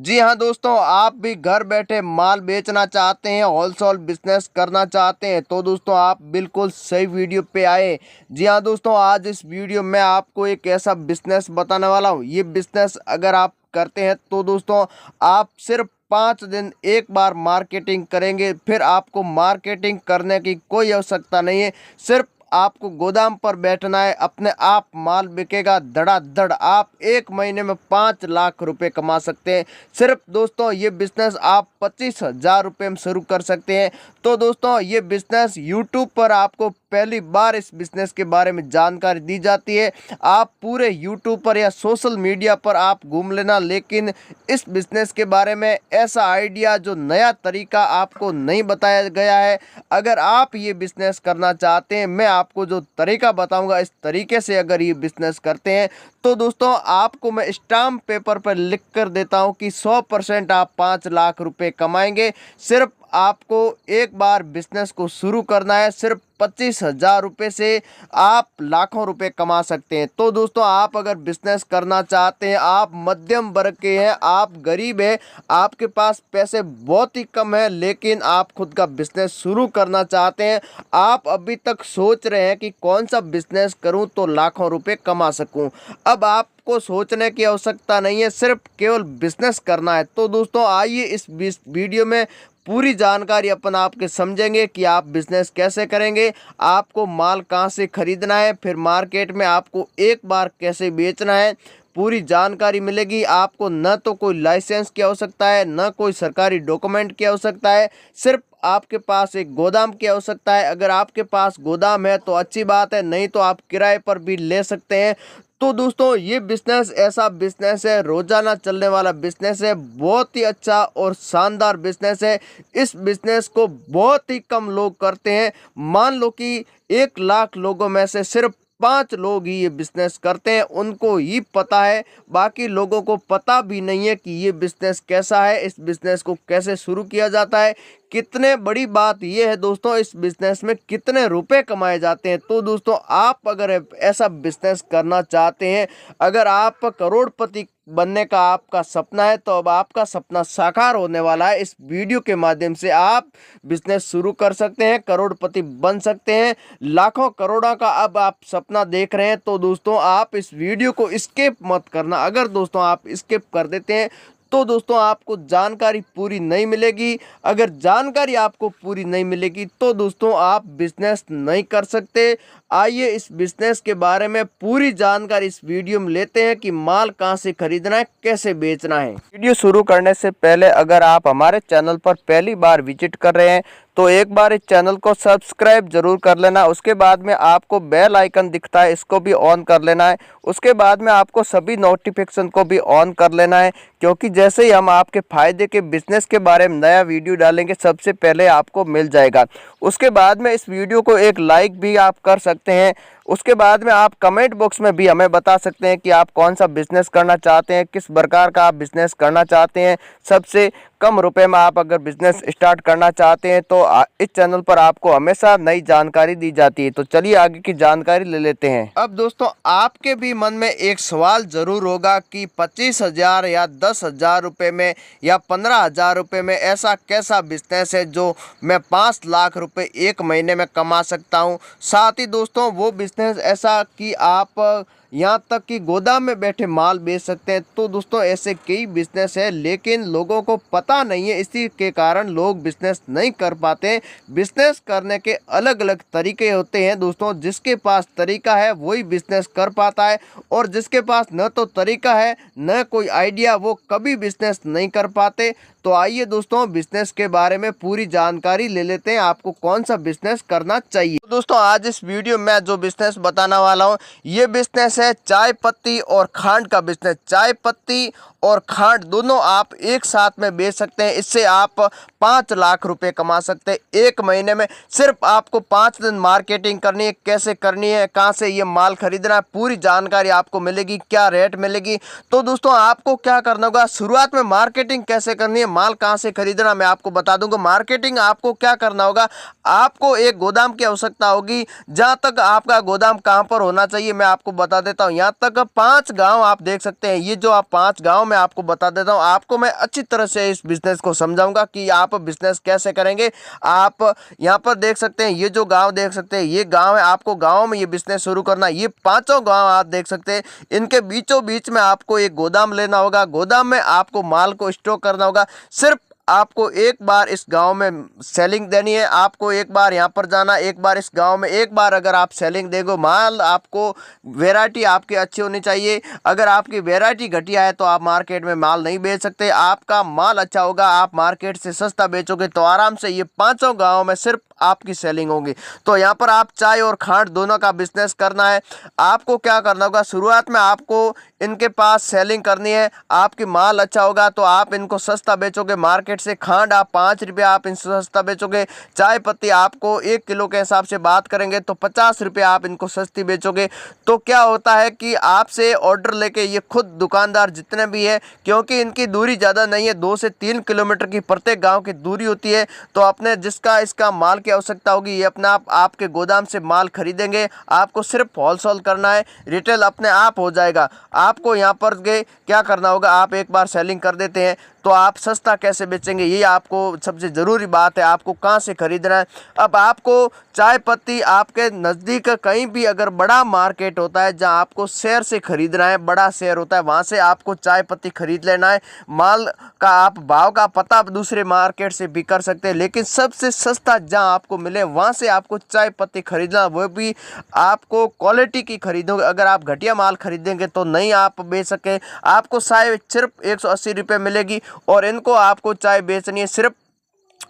जी हाँ दोस्तों, आप भी घर बैठे माल बेचना चाहते हैं, होलसेल बिजनेस करना चाहते हैं तो दोस्तों आप बिल्कुल सही वीडियो पे आए। जी हाँ दोस्तों, आज इस वीडियो में आपको एक ऐसा बिजनेस बताने वाला हूँ। ये बिजनेस अगर आप करते हैं तो दोस्तों आप सिर्फ 5 दिन एक बार मार्केटिंग करेंगे, फिर आपको मार्केटिंग करने की कोई आवश्यकता नहीं है। सिर्फ आपको गोदाम पर बैठना है, अपने आप माल बिकेगा धड़ाधड़। आप 1 महीने में 5 लाख रुपए कमा सकते हैं। सिर्फ दोस्तों ये बिजनेस आप 25,000 रुपये में शुरू कर सकते हैं। तो दोस्तों ये बिजनेस यूट्यूब पर आपको पहली बार इस बिजनेस के बारे में जानकारी दी जाती है। आप पूरे यूट्यूब पर या सोशल मीडिया पर आप घूम लेना, लेकिन इस बिजनेस के बारे में ऐसा आइडिया जो नया तरीका आपको नहीं बताया गया है। अगर आप ये बिजनेस करना चाहते हैं, मैं आपको जो तरीका बताऊंगा इस तरीके से अगर ये बिजनेस करते हैं तो दोस्तों आपको मैं स्टाम्प पेपर पर लिख कर देता हूं कि 100% आप 5 लाख रुपए कमाएंगे। सिर्फ आपको एक बार बिजनेस को शुरू करना है। सिर्फ 25,000 रुपये से आप लाखों रुपए कमा सकते हैं। तो दोस्तों आप अगर बिजनेस करना चाहते हैं, आप मध्यम वर्ग के हैं, आप गरीब हैं, आपके पास पैसे बहुत ही कम है, लेकिन आप खुद का बिजनेस शुरू करना चाहते हैं, आप अभी तक सोच रहे हैं कि कौन सा बिजनेस करूं तो लाखों रुपए कमा सकूं। अब आपको सोचने की आवश्यकता नहीं है, सिर्फ केवल बिजनेस करना है। तो दोस्तों आइए इस वीडियो में पूरी जानकारी अपन आपके समझेंगे कि आप बिजनेस कैसे करेंगे, आपको माल कहां से खरीदना है, फिर मार्केट में आपको एक बार कैसे बेचना है। पूरी जानकारी मिलेगी आपको। न तो कोई लाइसेंस की आवश्यकता है, न कोई सरकारी डॉक्यूमेंट की आवश्यकता है, सिर्फ आपके पास एक गोदाम की आवश्यकता है। अगर आपके पास गोदाम है तो अच्छी बात है, नहीं तो आप किराए पर भी ले सकते हैं। तो दोस्तों ये बिजनेस ऐसा बिजनेस है, रोजाना चलने वाला बिजनेस है, बहुत ही अच्छा और शानदार बिजनेस है। इस बिजनेस को बहुत ही कम लोग करते हैं। मान लो कि 1 लाख लोगों में से सिर्फ 5 लोग ही ये बिजनेस करते हैं, उनको ही पता है। बाकी लोगों को पता भी नहीं है कि ये बिजनेस कैसा है, इस बिजनेस को कैसे शुरू किया जाता है। कितने बड़ी बात यह है दोस्तों, इस बिजनेस में कितने रुपए कमाए जाते हैं। तो दोस्तों आप अगर ऐसा बिजनेस करना चाहते हैं, अगर आप करोड़पति बनने का आपका सपना है, तो अब आपका सपना साकार होने वाला है। इस वीडियो के माध्यम से आप बिजनेस शुरू कर सकते हैं, करोड़पति बन सकते हैं। लाखों करोड़ों का अब आप सपना देख रहे हैं तो दोस्तों आप इस वीडियो को स्किप मत करना। अगर दोस्तों आप स्किप कर देते हैं तो दोस्तों आपको जानकारी पूरी नहीं मिलेगी। अगर जानकारी आपको पूरी नहीं मिलेगी तो दोस्तों आप बिजनेस नहीं कर सकते। आइए इस बिजनेस के बारे में पूरी जानकारी इस वीडियो में लेते हैं कि माल कहां से खरीदना है, कैसे बेचना है। वीडियो शुरू करने से पहले अगर आप हमारे चैनल पर पहली बार विजिट कर रहे हैं तो एक बार इस चैनल को सब्सक्राइब जरूर कर लेना। उसके बाद में आपको बेल आइकन दिखता है, इसको भी ऑन कर लेना है। उसके बाद में आपको सभी नोटिफिकेशन को भी ऑन कर लेना है, क्योंकि जैसे ही हम आपके फायदे के बिजनेस के बारे में नया वीडियो डालेंगे सबसे पहले आपको मिल जाएगा। उसके बाद में इस वीडियो को एक लाइक भी आप कर सकते हैं। उसके बाद में आप कमेंट बॉक्स में भी हमें बता सकते हैं कि आप कौन सा बिजनेस करना चाहते हैं, किस प्रकार का आप बिजनेस करना चाहते हैं। सबसे कम रुपए में आप अगर बिजनेस स्टार्ट करना चाहते हैं तो इस चैनल पर आपको हमेशा नई जानकारी दी जाती है। तो चलिए आगे की जानकारी ले लेते हैं। अब दोस्तों आपके भी मन में एक सवाल जरूर होगा कि 25,000 या 10,000 रुपये में या 15,000 रुपये में ऐसा कैसा बिजनेस है जो मैं 5 लाख रुपए 1 महीने में कमा सकता हूं। साथ ही दोस्तों वो बिजनेस ऐसा कि आप यहाँ तक कि गोदाम में बैठे माल बेच सकते हैं। तो दोस्तों ऐसे कई बिजनेस है, लेकिन लोगों को पता नहीं है, इसी के कारण लोग बिजनेस नहीं कर पाते। बिजनेस करने के अलग अलग तरीके होते हैं दोस्तों, जिसके पास तरीका है वही बिजनेस कर पाता है, और जिसके पास न तो तरीका है न कोई आइडिया, वो कभी बिजनेस नहीं कर पाते। तो आइए दोस्तों बिजनेस के बारे में पूरी जानकारी ले लेते हैं, आपको कौन सा बिजनेस करना चाहिए। तो दोस्तों आज इस वीडियो में जो बिजनेस बताने वाला हूँ, ये बिजनेस है चाय पत्ती और खांड का बिजनेस। चाय पत्ती और खांड दोनों आप एक साथ में बेच सकते हैं। इससे आप 5 लाख रुपए कमा सकते हैं 1 महीने में। सिर्फ आपको 5 दिन मार्केटिंग करनी है। कैसे करनी है, कहां से ये माल खरीदना है, पूरी जानकारी आपको मिलेगी, क्या रेट मिलेगी। तो दोस्तों आपको क्या करना होगा, शुरुआत में मार्केटिंग कैसे करनी है, माल कहां से खरीदना मैं आपको बता दूंगा। मार्केटिंग आपको क्या करना होगा, आपको एक गोदाम की आवश्यकता होगी। जहां तक आपका गोदाम कहां पर होना चाहिए मैं आपको बता देता हूं। यहां तक 5 गांव आप देख सकते हैं। ये जो आप 5 गांव में मैं आपको बता देता हूँ। आपको मैं अच्छी तरह से इस बिजनेस को समझाऊंगा कि आप बिजनेस कैसे करेंगे। आप यहाँ पर देख सकते हैं, ये जो गांव देख सकते हैं, ये गांव है। आपको गांव में ये बिजनेस शुरू करना, ये पांचों गांव आप देख सकते हैं, इनके बीचों बीच में आपको एक गोदाम लेना होगा। गोदाम में आपको माल को स्टॉक करना होगा। सिर्फ आपको एक बार इस गांव में सेलिंग देनी है। आपको एक बार यहाँ पर जाना, एक बार इस गांव में, एक बार अगर आप सेलिंग देंगे, माल आपको वैरायटी आपकी अच्छी होनी चाहिए। अगर आपकी वैरायटी घटिया है तो आप मार्केट में माल नहीं बेच सकते। आपका माल अच्छा होगा, आप मार्केट से सस्ता बेचोगे तो आराम से ये पांचों गाँव में सिर्फ आपकी सेलिंग होगी। तो यहाँ पर आप चाय और खांड दोनों का बिजनेस करना है। आपको क्या करना होगा, शुरुआत में आपको इनके पास सेलिंग करनी है। आपकी माल अच्छा होगा तो आप इनको सस्ता बेचोगे मार्केट से। खांड आप 5 रुपये आप इनको सस्ता बेचोगे। चाय पत्ती आपको 1 किलो के हिसाब से बात करेंगे तो 50 रुपये आप इनको सस्ती बेचोगे। तो क्या होता है कि आपसे ऑर्डर लेके ये खुद दुकानदार जितने भी है, क्योंकि इनकी दूरी ज़्यादा नहीं है, 2 से 3 किलोमीटर की प्रत्येक गाँव की दूरी होती है, तो अपने जिसका इसका माल की आवश्यकता होगी ये अपने आप आपके गोदाम से माल खरीदेंगे। आपको सिर्फ होलसेल करना है, रिटेल अपने आप हो जाएगा। आपको यहाँ पर क्या करना होगा, आप एक बार सेलिंग कर देते हैं तो आप सस्ता कैसे बेचेंगे, ये आपको सबसे ज़रूरी बात है। आपको कहाँ से खरीदना है। अब आपको चाय पत्ती आपके नज़दीक कहीं भी अगर बड़ा मार्केट होता है जहाँ आपको शहर से खरीदना है, बड़ा शहर होता है, वहाँ से आपको चाय पत्ती खरीद लेना है। माल का आप भाव का पता दूसरे मार्केट से भी कर सकते हैं, लेकिन सबसे सस्ता जहाँ आपको मिले वहाँ से आपको चाय पत्ती खरीदना, वो भी आपको क्वालिटी की खरीदोगे। अगर आप घटिया माल खरीदेंगे तो नहीं आप बेच सके। आपको चाय सिर्फ 180 रुपये मिलेगी और इनको आपको चाय बेचनी है सिर्फ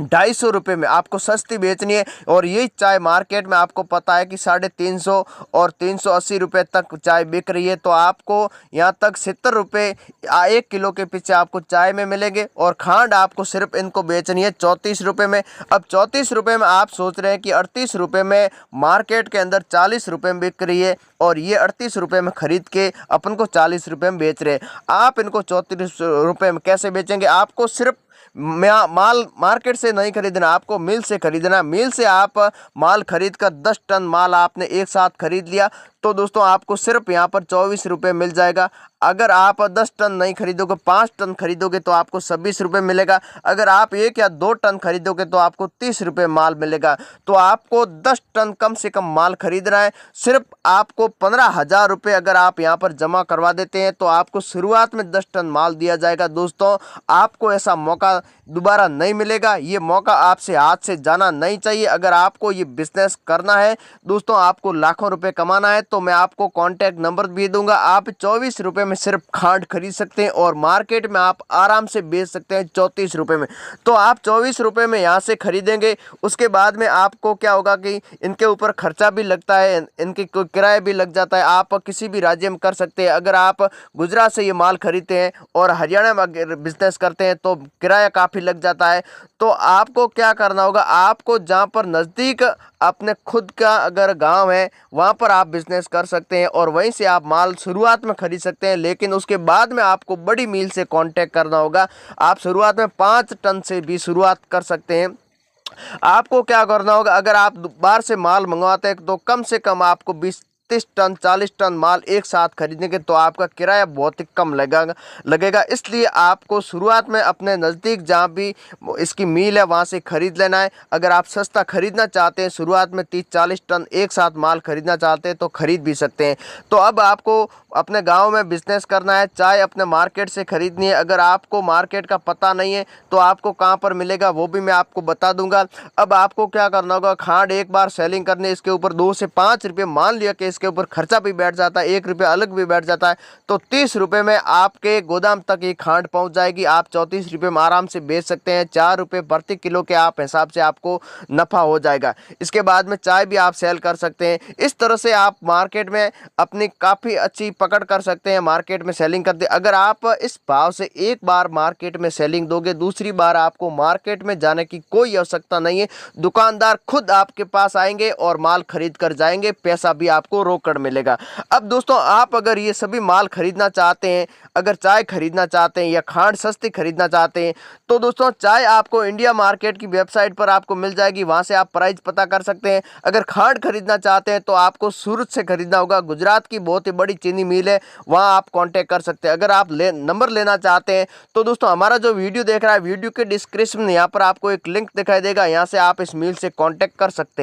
250 रुपये में, आपको सस्ती बेचनी है। और ये चाय मार्केट में आपको पता है कि 350 और 380 रुपये तक चाय बिक रही है। तो आपको यहाँ तक 70 रुपये 1 किलो के पीछे आपको चाय में मिलेंगे। और खांड आपको सिर्फ इनको बेचनी है 34 रुपये में। अब 34 रुपये में आप सोच रहे हैं कि 38 रुपये में मार्केट के अंदर 40 रुपये में बिक रही है और ये 38 रुपये में खरीद के अपन को 40 रुपये में बेच रहे हैं। आप इनको 34 रुपये में कैसे बेचेंगे। आपको सिर्फ माल मार्केट से नहीं खरीदना, आपको मिल से खरीदना। मिल से आप माल खरीद कर 10 टन माल आपने एक साथ खरीद लिया तो दोस्तों आपको सिर्फ यहाँ पर 24 रुपये मिल जाएगा। अगर आप 10 टन नहीं खरीदोगे, 5 टन खरीदोगे तो आपको 26 रुपये मिलेगा। अगर आप 1 या 2 टन खरीदोगे तो आपको 30 रुपये माल मिलेगा। तो आपको 10 टन कम से कम माल खरीदना है। सिर्फ आपको 15,000 रुपये अगर आप यहाँ पर जमा करवा देते हैं तो आपको शुरुआत में 10 टन माल दिया जाएगा। दोस्तों आपको ऐसा मौका दोबारा नहीं मिलेगा, ये मौका आपसे हाथ से जाना नहीं चाहिए। अगर आपको ये बिजनेस करना है दोस्तों, आपको लाखों रुपए कमाना है, तो मैं आपको कॉन्टैक्ट नंबर भी दूंगा। आप 24 रुपये में सिर्फ खांड खरीद सकते हैं और मार्केट में आप आराम से बेच सकते हैं 34 रुपये में। तो आप 24 रुपये में यहाँ से खरीदेंगे, उसके बाद में आपको क्या होगा कि इनके ऊपर खर्चा भी लगता है, इनकी किराया भी लग जाता है। आप किसी भी राज्य में कर सकते हैं। अगर आप गुजरात से ये माल खरीदते हैं और हरियाणा में अगर बिजनेस करते हैं तो किराया काफ़ी लग जाता है। तो आपको क्या करना होगा, आपको जहाँ पर नज़दीक अपने खुद का अगर गांव है वहाँ पर आप बिजनेस कर सकते हैं और वहीं से आप माल शुरुआत में खरीद सकते हैं। लेकिन उसके बाद में आपको बड़ी मील से कांटेक्ट करना होगा। आप शुरुआत में 5 टन से भी शुरुआत कर सकते हैं। आपको क्या करना होगा, अगर आप बाहर से माल मंगवाते हैं तो कम से कम आपको 30 टन 40 टन माल एक साथ खरीदेंगे तो आपका किराया बहुत ही कम लगेगा। इसलिए आपको शुरुआत में अपने नज़दीक जहाँ भी इसकी मील है वहाँ से खरीद लेना है। अगर आप सस्ता खरीदना चाहते हैं, शुरुआत में 30-40 टन एक साथ माल खरीदना चाहते हैं तो खरीद भी सकते हैं। तो अब आपको अपने गांव में बिजनेस करना है, चाय अपने मार्केट से खरीदनी है। अगर आपको मार्केट का पता नहीं है तो आपको कहां पर मिलेगा वो भी मैं आपको बता दूंगा। अब आपको क्या करना होगा, खांड एक बार सेलिंग करनी है, इसके ऊपर 2 से 5 रुपये मान लिया कि इसके ऊपर खर्चा भी बैठ जाता है, 1 रुपये अलग भी बैठ जाता है, तो 30 रुपये में आपके गोदाम तक ये खांड पहुँच जाएगी। आप 34 रुपये में आराम से बेच सकते हैं। 4 रुपये प्रति किलो के आप हिसाब से आपको नफ़ा हो जाएगा। इसके बाद में चाय भी आप सेल कर सकते हैं। इस तरह से आप मार्केट में अपनी काफ़ी अच्छी पकड़ कर सकते हैं, मार्केट में सेलिंग करते। अगर आप इस भाव से एक बार मार्केट में सेलिंग दोगे, दूसरी बार आपको मार्केट में जाने की कोई आवश्यकता नहीं है। दुकानदार खुद आपके पास आएंगे और माल खरीद कर जाएंगे, पैसा भी आपको रोकड़ मिलेगा। अब दोस्तों आप अगर ये सभी माल खरीदना चाहते हैं, अगर चाय खरीदना चाहते हैं या खांड सस्ती खरीदना चाहते हैं, तो दोस्तों चाय आपको इंडिया मार्केट की वेबसाइट पर आपको मिल जाएगी, वहां से आप प्राइस पता कर सकते हैं। अगर खांड खरीदना चाहते हैं तो आपको सूरत से खरीदना होगा, गुजरात की बहुत ही बड़ी चीनी मिल है, वहां आप कांटेक्ट कर सकते हैं। अगर आप नंबर लेना चाहते हैं तो दोस्तों हमारा जो वीडियो देख रहा है, वीडियो के डिस्क्रिप्शन में यहाँ पर आपको एक लिंक दिखाई देगा, यहाँ से आप इस मिल से कांटेक्ट कर सकते हैं।